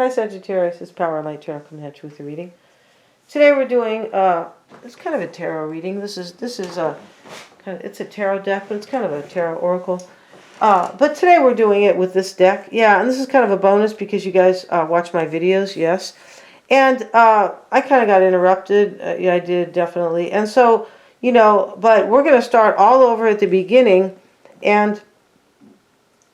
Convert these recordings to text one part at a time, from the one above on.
Hi Sagittarius, it's Power Light Tarot coming at you with the reading. Today we're doing it's kind of a tarot reading. This is a kind of, it's a tarot deck, but it's kind of a tarot oracle. But today we're doing it with this deck. Yeah, and this is kind of a bonus because you guys watch my videos, yes. And I kind of got interrupted. Yeah, I did, definitely. And so, but we're going to start all over at the beginning. And,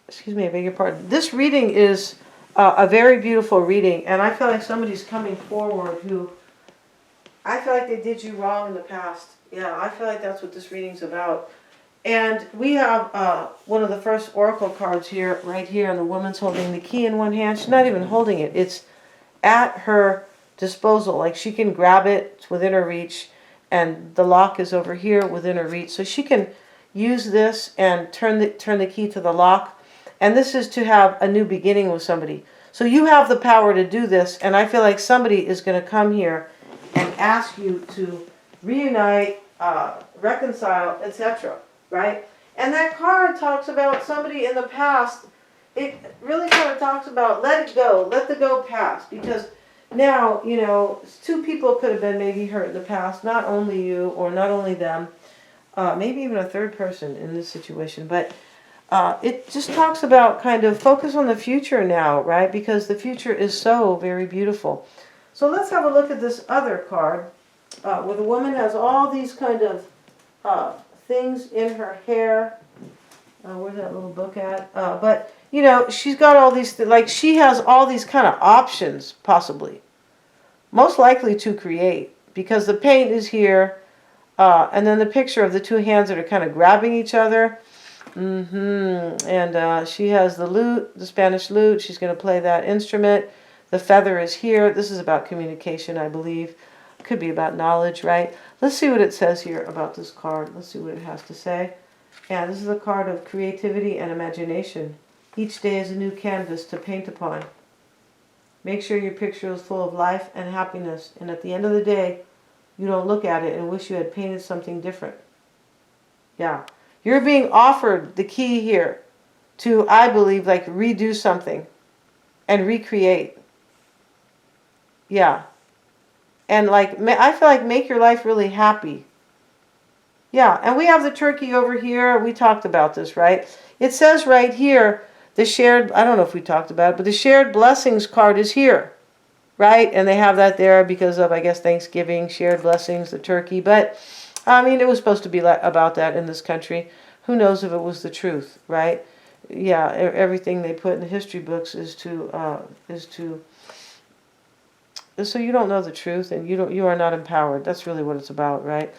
excuse me, I beg your pardon. This reading is a very beautiful reading. And I feel like somebody's coming forward who, I feel like they did you wrong in the past. Yeah, I feel like that's what this reading's about. And we have one of the first oracle cards here, right here, and the woman's holding the key in one hand. She's not even holding it. It's at her disposal. Like she can grab it, it's within her reach, and the lock is over here within her reach. So she can use this and turn the key to the lock. And this is to have a new beginning with somebody. So you have the power to do this, and I feel like somebody is going to come here and ask you to reunite, reconcile, etc. Right? And that card talks about somebody in the past. It really kind of talks about let it go, let the go pass. Because now, two people could have been maybe hurt in the past, not only you or not only them, maybe even a third person in this situation. But it just talks about kind of focus on the future now, right? Because the future is so very beautiful. So let's have a look at this other card where the woman has all these kind of things in her hair. Where's that little book at? But, she's got all these, like she has all these kind of options, possibly. Most likely to create. Because the paint is here. And then the picture of the two hands that are kind of grabbing each other. And she has the lute, the Spanish lute. She's going to play that instrument. The feather is here. This is about communication, I believe. Could be about knowledge, right? Let's see what it says here about this card. Let's see what it has to say. Yeah, this is a card of creativity and imagination. Each day is a new canvas to paint upon. Make sure your picture is full of life and happiness. And at the end of the day, you don't look at it and wish you had painted something different. Yeah. You're being offered the key here to, I believe, like redo something and recreate. Yeah. And like, I feel like make your life really happy. Yeah, and we have the turkey over here. We talked about this, right? It says right here, the shared, I don't know if we talked about it, but the shared blessings card is here, right? And they have that there because of, I guess, Thanksgiving, shared blessings, the turkey. But, I mean, it was supposed to be about that in this country. Who knows if it was the truth, right? Yeah, everything they put in the history books is so you don't know the truth and you are not empowered. That's really what it's about, right?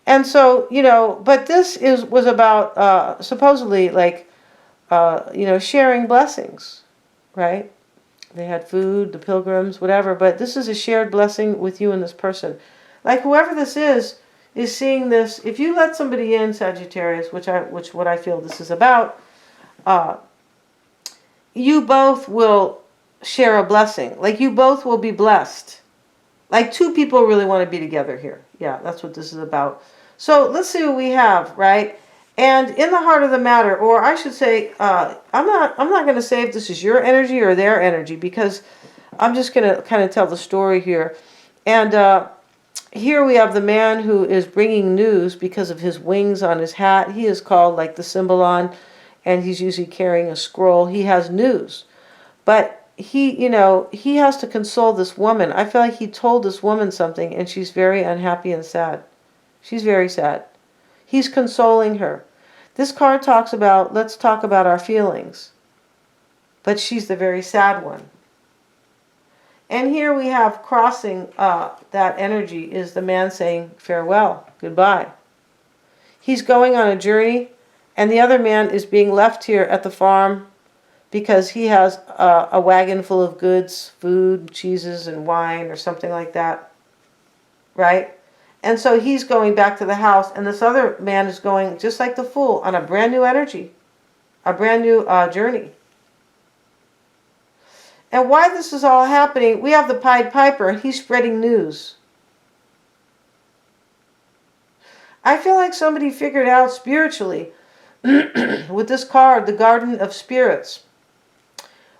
And so, but this was about supposedly like, sharing blessings, right? They had food, the pilgrims, whatever, but this is a shared blessing with you and this person. Like whoever this is seeing this. If you let somebody in, Sagittarius, which what I feel this is about, you both will share a blessing. Like you both will be blessed. Like two people really want to be together here. Yeah, that's what this is about. So let's see what we have, right? And in the heart of the matter, or I should say, I'm not going to say if this is your energy or their energy, because I'm just going to kind of tell the story here. And here we have the man who is bringing news because of his wings on his hat. He is called like the Symbolon, and he's usually carrying a scroll. He has news. But he has to console this woman. I feel like he told this woman something, and she's very unhappy and sad. She's very sad. He's consoling her. This card talks about, let's talk about our feelings. But she's the very sad one. And here we have crossing that energy is the man saying farewell, goodbye. He's going on a journey, and the other man is being left here at the farm because he has a wagon full of goods, food, cheeses, and wine, or something like that. Right? And so he's going back to the house, and this other man is going, just like the fool, on a brand new energy, a brand new journey. And why this is all happening, we have the Pied Piper, and he's spreading news. I feel like somebody figured out spiritually with this card, the Garden of Spirits,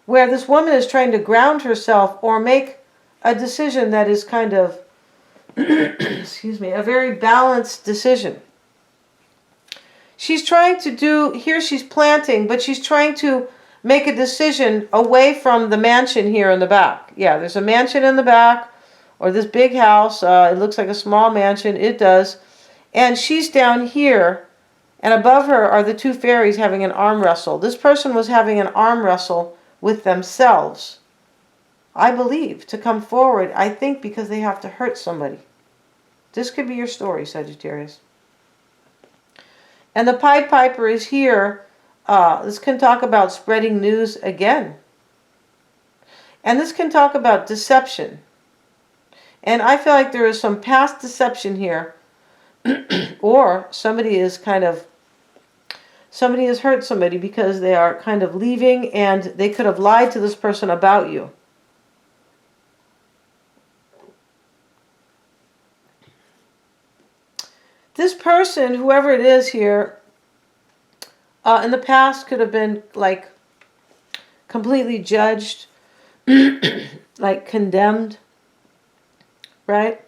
where this woman is trying to ground herself or make a decision that is kind of, excuse me, a very balanced decision. She's trying to do, here she's planting, but she's trying to make a decision away from the mansion here in the back. Yeah, there's a mansion in the back, or this big house. It looks like a small mansion. It does. And she's down here, and above her are the two fairies having an arm wrestle. This person was having an arm wrestle with themselves, I believe, to come forward, I think because they have to hurt somebody. This could be your story, Sagittarius. And the Pied Piper is here. This can talk about spreading news again. And this can talk about deception. And I feel like there is some past deception here. Or somebody has hurt somebody because they are kind of leaving, and they could have lied to this person about you. This person, whoever it is here, in the past could have been like completely judged, like condemned, right?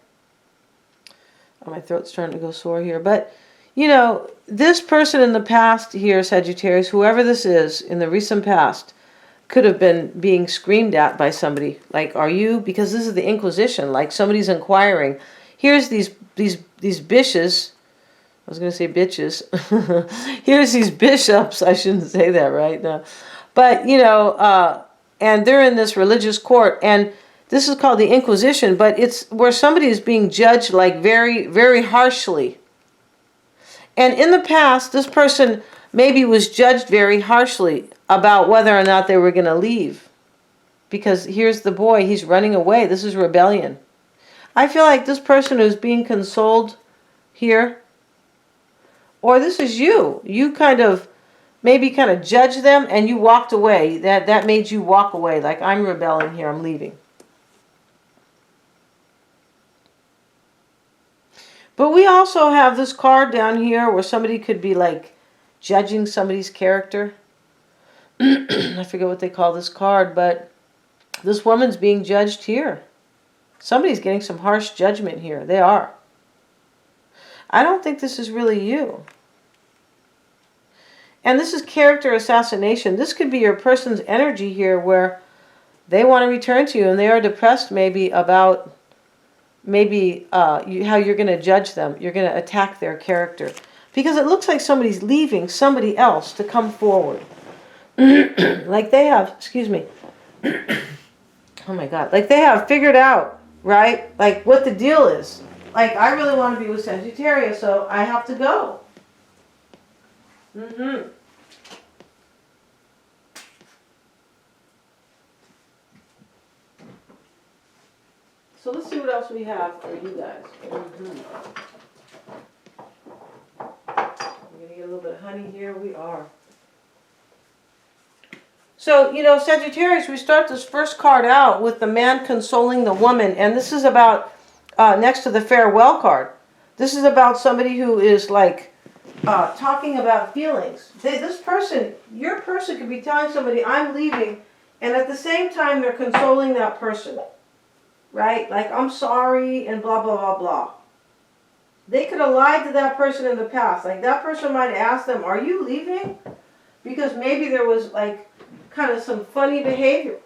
Oh, my throat's starting to go sore here. But, you know, this person in the past here, Sagittarius, whoever this is in the recent past, could have been being screamed at by somebody. Like, are you? Because this is the Inquisition. Like, somebody's inquiring. Here's these bishops. I was going to say bitches. Here's these bishops. I shouldn't say that, right? No. But, you know, and they're in this religious court. And this is called the Inquisition. But it's where somebody is being judged, like, very, very harshly. And in the past, this person maybe was judged very harshly about whether or not they were going to leave. Because here's the boy. He's running away. This is rebellion. I feel like this person is being consoled here. Or this is you. You kind of, maybe kind of judged them and you walked away. That made you walk away. Like, I'm rebelling here. I'm leaving. But we also have this card down here where somebody could be like judging somebody's character. I forget what they call this card, but this woman's being judged here. Somebody's getting some harsh judgment here. They are. I don't think this is really you. And this is character assassination. This could be your person's energy here where they want to return to you and they are depressed maybe about how you're going to judge them. You're going to attack their character. Because it looks like somebody's leaving somebody else to come forward. Like they have, excuse me. Oh my God. Like they have figured out, right? Like what the deal is. Like, I really want to be with Sagittarius, so I have to go. So let's see what else we have for you guys. We're going to get a little bit of honey here. We are. So, you know, Sagittarius, we start this first card out with the man consoling the woman. And this is about, next to the farewell card. This is about somebody who is like talking about feelings. This person, your person could be telling somebody, I'm leaving. And at the same time, they're consoling that person. Right? Like, I'm sorry and blah, blah, blah, blah. They could have lied to that person in the past. Like, that person might ask them, are you leaving? Because maybe there was, like, kind of some funny behavior.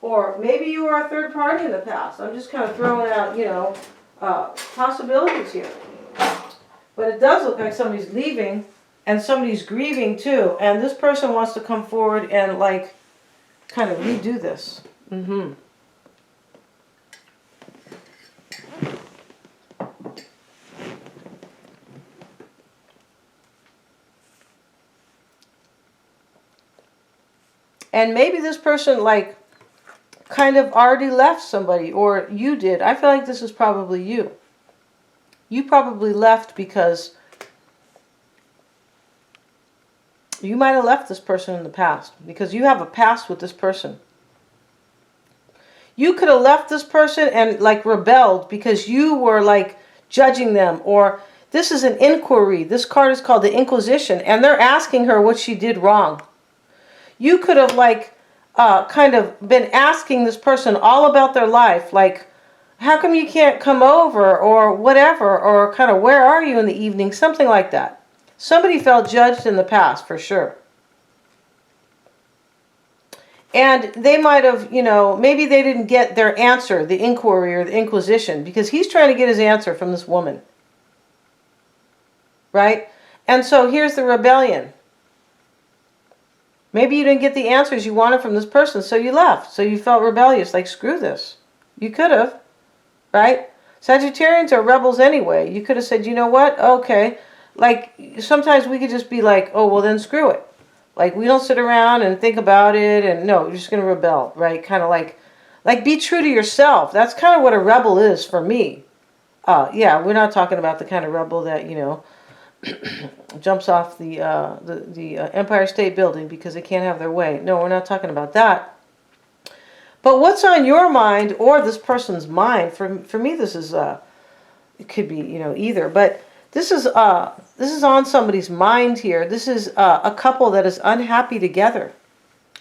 Or maybe you were a third party in the past. I'm just kind of throwing out, you know, possibilities here. But it does look like somebody's leaving and somebody's grieving too. And this person wants to come forward and, like, kind of redo this. And maybe this person, like, kind of already left somebody, or you did. I feel like this is probably you. You probably left because you might have left this person in the past, because you have a past with this person. You could have left this person and, like, rebelled because you were, like, judging them, or this is an inquiry. This card is called the Inquisition, and they're asking her what she did wrong. You could have, like, kind of been asking this person all about their life, like, how come you can't come over, or whatever, or kind of, where are you in the evening, something like that. Somebody felt judged in the past, for sure. And they might have, maybe they didn't get their answer, the inquiry or the inquisition, because he's trying to get his answer from this woman. Right? And so here's the rebellion. Maybe you didn't get the answers you wanted from this person, so you left. So you felt rebellious, like, screw this. You could have, right? Sagittarians are rebels anyway. You could have said, you know what? Okay. Like, sometimes we could just be like, oh, well, then screw it. Like, we don't sit around and think about it, and no, you're just going to rebel, right? Kind of like be true to yourself. That's kind of what a rebel is for me. Yeah, we're not talking about the kind of rebel that, jumps off the Empire State Building because they can't have their way. No, we're not talking about that. But what's on your mind or this person's mind? For me, this is it could be either. But this is on somebody's mind here. This is a couple that is unhappy together.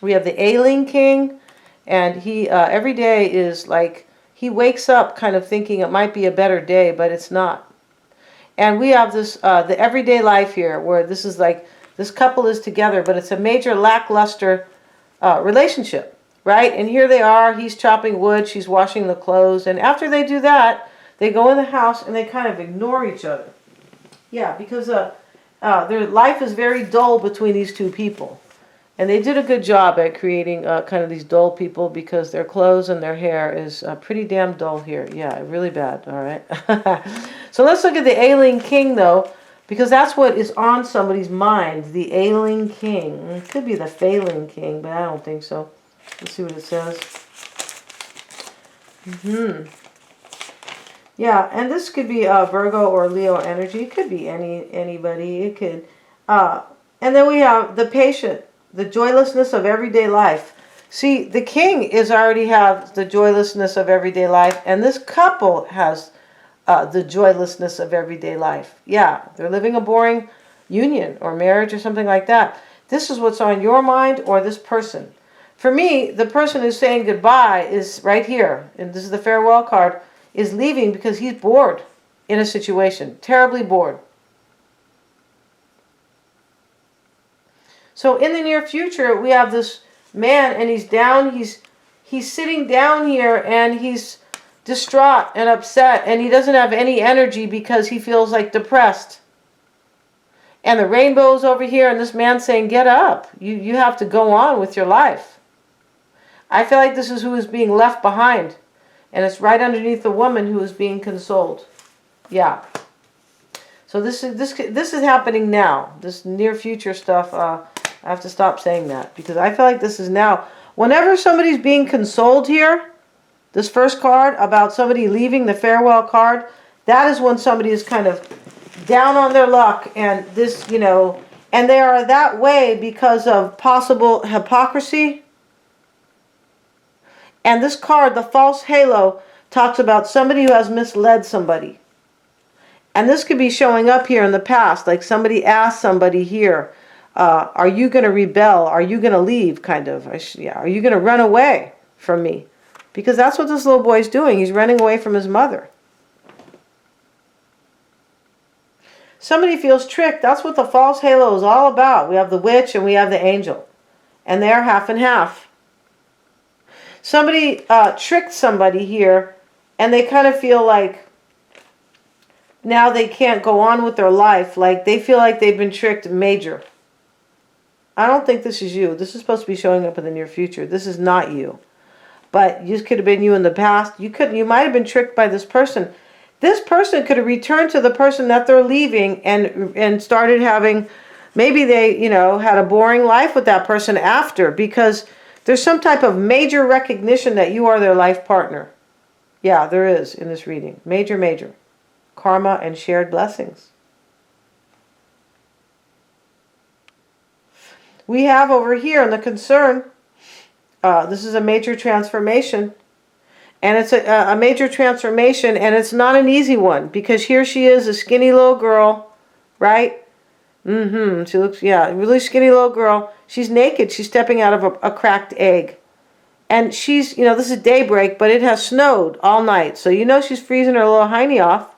We have the Ailing King, and he every day is like he wakes up kind of thinking it might be a better day, but it's not. And we have this, the everyday life here, where this is like, this couple is together, but it's a major lackluster relationship, right? And here they are, he's chopping wood, she's washing the clothes, and after they do that, they go in the house and they kind of ignore each other. Yeah, because their life is very dull between these two people. And they did a good job at creating kind of these dull people, because their clothes and their hair is pretty damn dull here. Yeah, really bad, all right? So let's look at the Ailing King, though, because that's what is on somebody's mind, the Ailing King. It could be the Failing King, but I don't think so. Let's see what it says. Yeah, and this could be Virgo or Leo energy. It could be anybody. It could. And then we have the patient. The joylessness of everyday life. See, the king already have the joylessness of everyday life, and this couple has the joylessness of everyday life. Yeah, they're living a boring union or marriage or something like that. This is what's on your mind or this person. For me, the person who's saying goodbye is right here, and this is the farewell card, is leaving because he's bored in a situation, terribly bored. So in the near future, we have this man, and he's down, he's sitting down here, and he's distraught and upset, and he doesn't have any energy because he feels like depressed. And the rainbow's over here, and this man's saying, get up. You have to go on with your life. I feel like this is who is being left behind, and it's right underneath the woman who is being consoled. Yeah. So this is happening now. This near future stuff, I have to stop saying that, because I feel like this is now. Whenever somebody's being consoled here, this first card about somebody leaving, the farewell card, that is when somebody is kind of down on their luck, and this, and they are that way because of possible hypocrisy. And this card, the false halo, talks about somebody who has misled somebody. And this could be showing up here in the past, like somebody asked somebody here, are you going to rebel? Are you going to leave, kind of? Are you going to run away from me? Because that's what this little boy's doing. He's running away from his mother. Somebody feels tricked. That's what the false halo is all about. We have the witch and we have the angel. And they're half and half. Somebody tricked somebody here, and they kind of feel like now they can't go on with their life. Like they feel like they've been tricked major. I don't think this is you. This is supposed to be showing up in the near future. This is not you. But this could have been you in the past. You might have been tricked by this person. This person could have returned to the person that they're leaving and started having, maybe they, had a boring life with that person after, because there's some type of major recognition that you are their life partner. Yeah, there is in this reading. Major, major. Karma and shared blessings. We have over here in the concern, this is a major transformation. And it's a major transformation, and it's not an easy one, because here she is, a skinny little girl, right? She looks, yeah, a really skinny little girl. She's naked. She's stepping out of a cracked egg. And she's, this is daybreak, but it has snowed all night. So she's freezing her little hiney off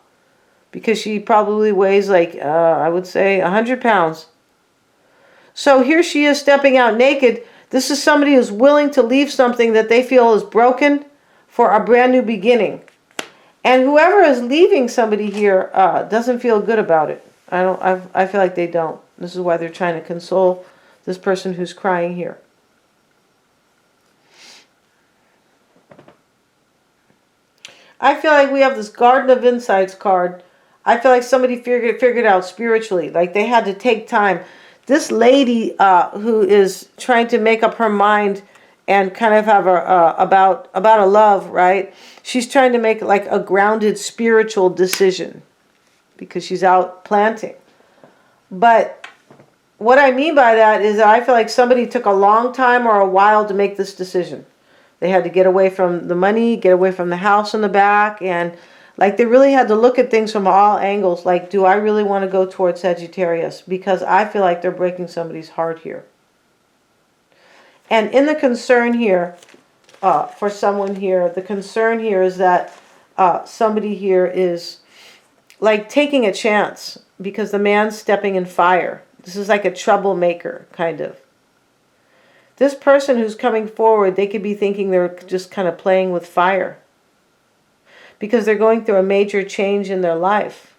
because she probably weighs like, I would say 100 pounds. So here she is stepping out naked. This is somebody who's willing to leave something that they feel is broken for a brand new beginning. And whoever is leaving somebody here doesn't feel good about it. I feel like they don't. This is why they're trying to console this person who's crying here. I feel like we have this Garden of Insights card. I feel like somebody figured out spiritually. Like they had to take time. This lady who is trying to make up her mind and kind of have about a love, right? She's trying to make like a grounded spiritual decision because she's out planting. But what I mean by that is that I feel like somebody took a long time or a while to make this decision. They had to get away from the money, get away from the house in the back, and like they really had to look at things from all angles. Like, do I really want to go towards Sagittarius? Because I feel like they're breaking somebody's heart here. And in the concern here, for someone here, the concern here is that somebody here is like taking a chance because the man's stepping in fire. This is like a troublemaker, kind of. This person who's coming forward, they could be thinking they're just kind of playing with fire because they're going through a major change in their life,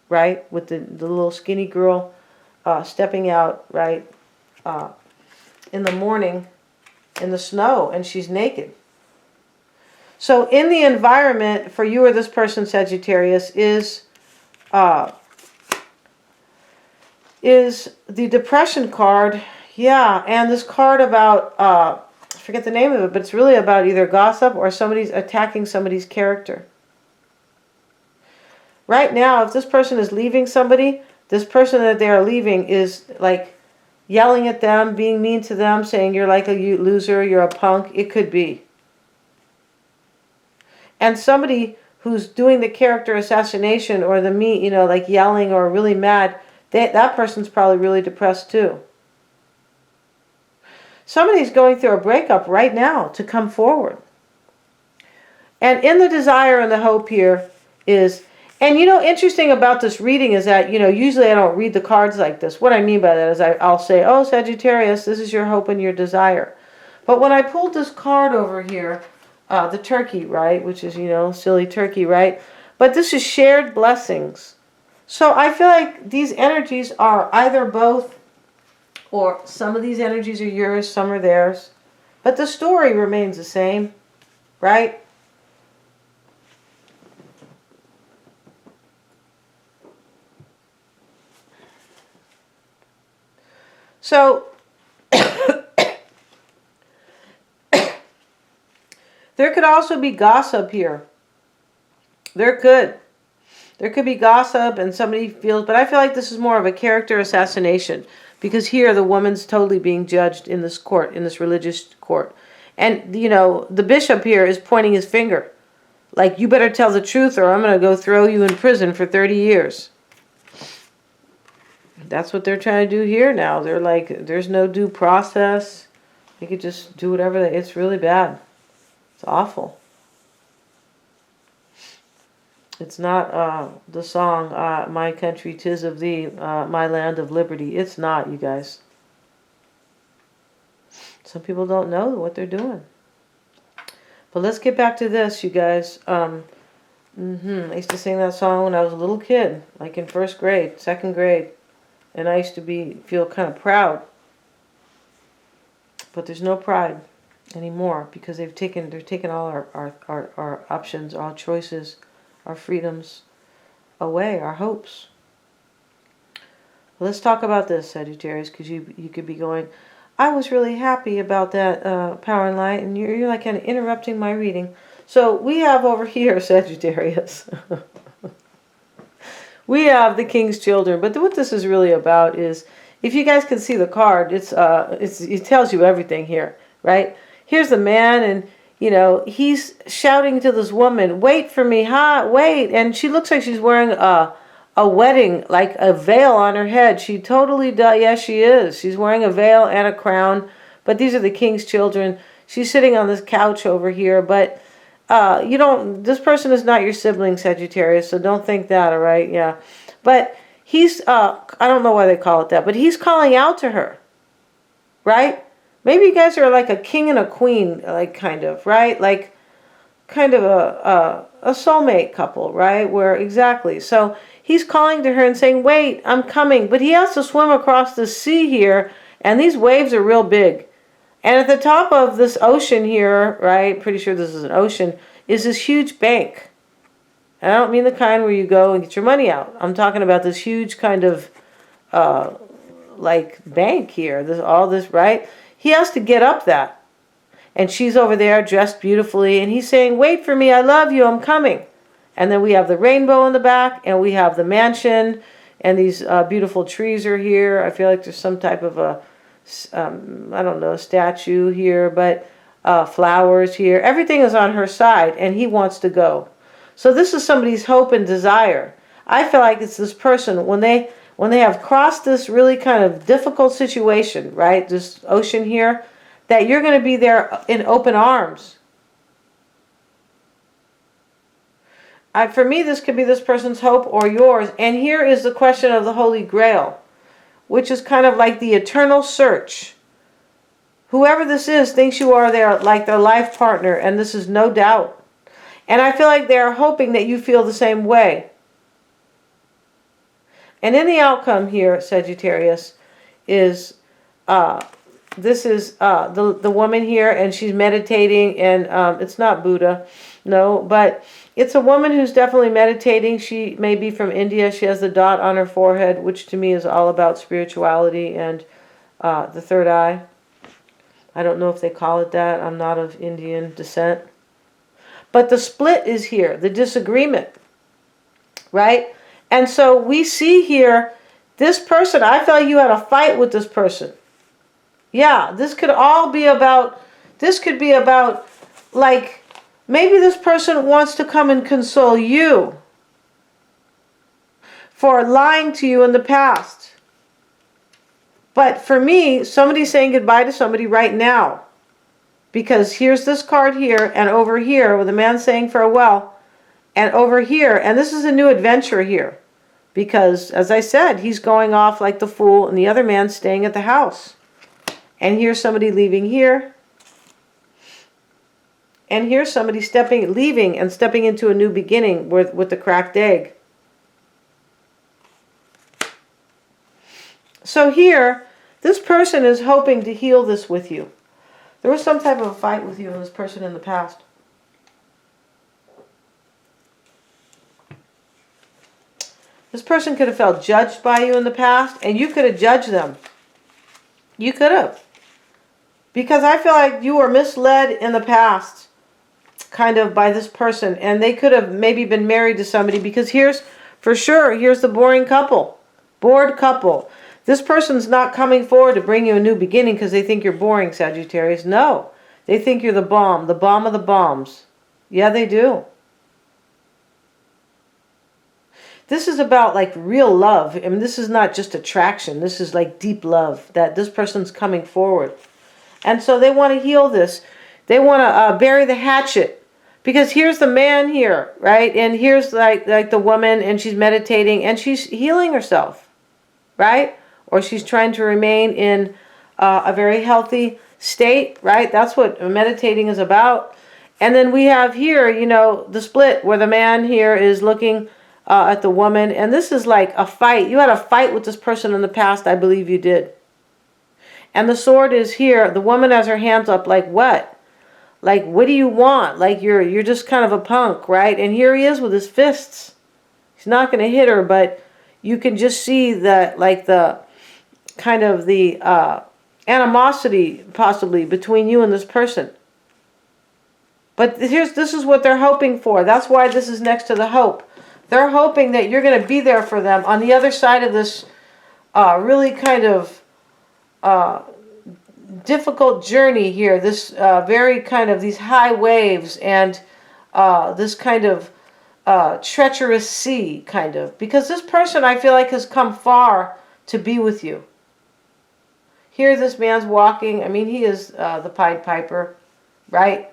right? With the little skinny girl stepping out, right, in the morning in the snow, and she's naked. So in the environment for you or this person, Sagittarius, is the Depression card. Yeah, and this card about, I forget the name of it, but it's really about either gossip or somebody's attacking somebody's character. Right now, if this person is leaving somebody, this person that they are leaving is like yelling at them, being mean to them, saying you're like a loser, you're a punk. It could be. And somebody who's doing the character assassination or the like yelling or really mad, that person's probably really depressed too. Somebody's going through a breakup right now to come forward. And in the desire and the hope here is, and interesting about this reading is that, usually I don't read the cards like this. What I mean by that is I'll say, oh, Sagittarius, this is your hope and your desire. But when I pulled this card over here, the turkey, right, which is, silly turkey, right? But this is shared blessings. So I feel like these energies are either both, or some of these energies are yours, some are theirs. But the story remains the same, right? So, there could also be gossip here. There could be gossip and somebody feels, but I feel like this is more of a character assassination. Because here the woman's totally being judged in this court, in this religious court. And, the bishop here is pointing his finger. Like, you better tell the truth or I'm going to go throw you in prison for 30 years. That's what they're trying to do here now. They're like, there's no due process. They could just do whatever. It's really bad. It's awful. It's not the song, My Country 'Tis of Thee, My Land of Liberty. It's not, you guys. Some people don't know what they're doing. But let's get back to this, you guys. I used to sing that song when I was a little kid, like in first grade, second grade. And I used to feel kind of proud. But there's no pride anymore because they're taking all our options, our choices, our freedoms away, our hopes. Let's talk about this, Sagittarius, because you could be going, I was really happy about that power and light, and you're like kind of interrupting my reading. So we have over here, Sagittarius. We have the King's Children, but what this is really about is, if you guys can see the card, it tells you everything here, right? Here's the man, and he's shouting to this woman, wait for me, wait. And she looks like she's wearing a wedding, like a veil on her head. She totally does. Yes, she is. She's wearing a veil and a crown. but these are the king's children. She's sitting on this couch over here, but you don't, this person is not your sibling, Sagittarius, so don't think that, all right? Yeah. But he's, I don't know why they call it that, but he's calling out to her, right? Maybe you guys are like a king and a queen, like kind of, right? Like kind of a soulmate couple, right? Where exactly. So he's calling to her and saying, wait, I'm coming. But he has to swim across the sea here, and these waves are real big. And at the top of this ocean here, right, pretty sure this is an ocean, is this huge bank. And I don't mean the kind where you go and get your money out. I'm talking about this huge kind of like bank here. This, all this, right? He has to get up that. And she's over there dressed beautifully. And he's saying, wait for me. I love you. I'm coming. And then we have the rainbow in the back. And we have the mansion. And these beautiful trees are here. I feel like there's some type of a, I don't know, statue here. But flowers here. Everything is on her side. And he wants to go. So this is somebody's hope and desire. I feel like it's this person, when they have crossed this really kind of difficult situation, right, this ocean here, that you're going to be there in open arms. For me, this could be this person's hope or yours. And here is the question of the Holy Grail, which is kind of like the eternal search. Whoever this is thinks you are their life partner, and this is no doubt. And I feel like they're hoping that you feel the same way. And in the outcome here, Sagittarius, is this is the woman here, and she's meditating, and it's not Buddha, no, but it's a woman who's definitely meditating. She may be from India. She has the dot on her forehead, which to me is all about spirituality and the third eye. I don't know if they call it that. I'm not of Indian descent. But the split is here, the disagreement, right? And so we see here, this person, I feel like you had a fight with this person. Yeah, this could all be about, this could be about, like, maybe this person wants to come and console you for lying to you in the past. But for me, somebody's saying goodbye to somebody right now. Because here's this card here, and over here, with a man saying farewell, and over here, and this is a new adventure here. Because, as I said, he's going off like the fool, and the other man's staying at the house. And here's somebody leaving here. And here's somebody leaving and stepping into a new beginning with the cracked egg. So here, this person is hoping to heal this with you. There was some type of a fight with you and this person in the past. This person could have felt judged by you in the past, and you could have judged them. You could have. Because I feel like you were misled in the past, kind of, by this person, and they could have maybe been married to somebody, because here's, for sure, here's the boring couple. Bored couple. This person's not coming forward to bring you a new beginning because they think you're boring, Sagittarius. No. They think you're the bomb of the bombs. Yeah, they do. This is about like real love. I mean, this is not just attraction. This is like deep love that this person's coming forward. And so they want to heal this. They want to bury the hatchet. Because here's the man here, right? And here's like the woman, and she's meditating, and she's healing herself, right? Or she's trying to remain in a very healthy state, right? That's what meditating is about. And then we have here, you know, the split where the man here is looking at the woman. And this is like a fight. You had a fight with this person in the past, I believe you did. And the sword is here. The woman has her hands up like, what? Like, what do you want? Like, you're just kind of a punk, right? And here he is with his fists. He's not going to hit her, but you can just see that, like, the kind of the animosity possibly between you and this person. But this is what they're hoping for. That's why this is next to the hope. They're hoping that you're going to be there for them on the other side of this really kind of difficult journey here. This very kind of these high waves and this kind of treacherous sea, kind of. Because this person, I feel like, has come far to be with you. Here this man's walking. I mean, he is the Pied Piper, right?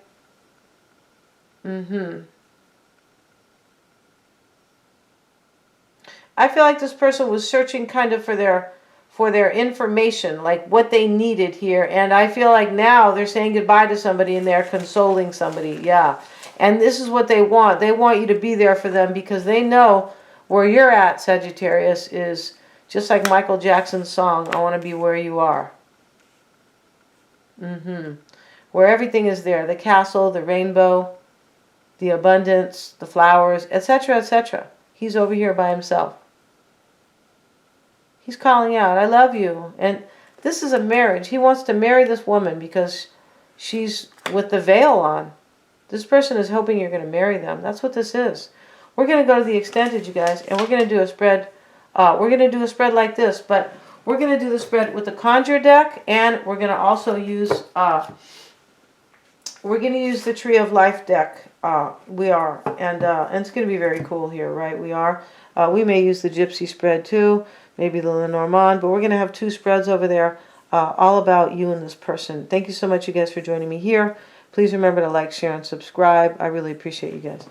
I feel like this person was searching kind of for their information, like what they needed here. And I feel like now they're saying goodbye to somebody and they're consoling somebody. Yeah. And this is what they want. They want you to be there for them because they know where you're at, Sagittarius, is just like Michael Jackson's song, I Want to Be Where You Are. Where everything is there. The castle, the rainbow, the abundance, the flowers, etc., etc. He's over here by himself. He's calling out, I love you. And this is a marriage. He wants to marry this woman because she's with the veil on. This person is hoping you're going to marry them. That's what this is. We're going to go to the extended, you guys, and we're going to do a spread. We're going to do a spread like this, but we're going to do the spread with the Conjure deck, and we're going to also use the Tree of Life deck. We are, and it's going to be very cool here, right? We are. We may use the Gypsy spread too. Maybe the Lenormand, but we're going to have 2 spreads over there all about you and this person. Thank you so much, you guys, for joining me here. Please remember to like, share, and subscribe. I really appreciate you guys.